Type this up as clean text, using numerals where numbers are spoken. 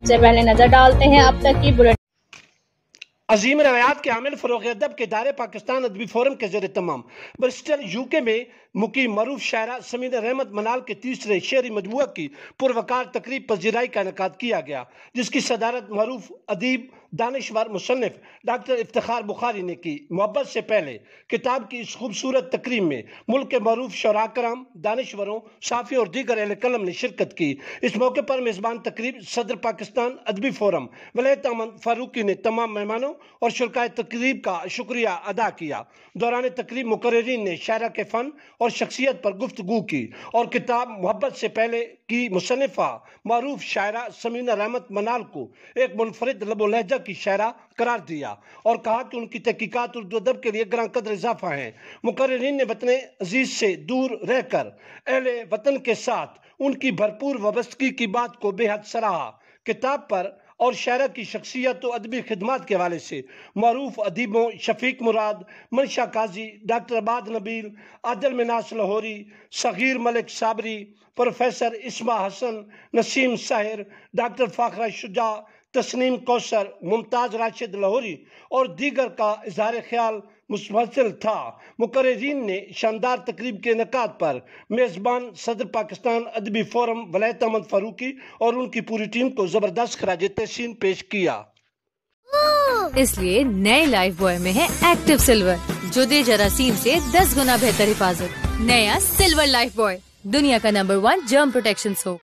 سے پہلے نظر ڈالتے ہیں اب تک کی بلٹ۔ عظیم روایات کے عامل فروغ ادب کے ادارے پاکستان ادبی فورم کے زیر تمام برسٹل UK میں مقیم معروف شاعرہ سمیرہ رحمت منال کے تیسرے شعری مجموعہ کی پروقار تقریب پذیرائی کا انعقاد کیا گیا، جس کی صدارت معروف ادیب دانشور مصنف ڈاکٹر افتخار بخاری نے کی۔ محبت سے پہلے کتاب کی اس خوبصورت تقریب میں ملک کے معروف شعراء کرام، دانشوروں، صحافیوں اور دیگر اہل قلم نے شرکت کی۔ اس موقع پر میزبان تقریب صدر پاکستان ادبی فورم ولایت احمد فاروقی نے تمام مہمانوں اور شرکائے تقریب کا شکریہ ادا کیا۔ دوران تقریب مقررین نے شاعرہ کے فن اور شخصیت پر گفتگو کی اور کتاب محبت سے پہلے کی مصنفہ معروف شاعرہ سمیرہ رحمت منال کو ایک منفرد لب و لہجہ کی شاعرہ قرار دیا اور کہا کہ ان کی تحقیقات اردو ادب کے لیے گراں قدر اضافہ ہیں۔ مقررین نے وطن عزیز سے دور رہ کر اہل وطن کے ساتھ ان کی بھرپور وابستگی کی بات کو بے حد سراہا۔ کتاب پر اور شاعرہ کی شخصیت و ادبی خدمات کے حوالے سے معروف ادیبوں شفیق مراد، منشا قاضی، ڈاکٹر عباد نبیل، عادل مناس لاہوری، صغیر ملک صابری، پروفیسر اسما حسن، نسیم ساحر، ڈاکٹر فاخرہ شجاع، تسنیم کوثر، ممتاز راشد لاہوری اور دیگر کا اظہار خیال متواصل تھا۔ مقررین نے شاندار تقریب کے انعقاد پر میزبان صدر پاکستان ادبی فورم ولایت احمد فاروقی اور ان کی پوری ٹیم کو زبردست خراج تحسین پیش کیا۔ اس لیے نئے لائف بوائے میں ہے ایکٹیو سلور، جو دے جراثیم سے 10 گنا بہتر حفاظت۔ نیا سلور لائف بوائے، دنیا کا نمبر 1 جرم پروٹیکشن سوپ۔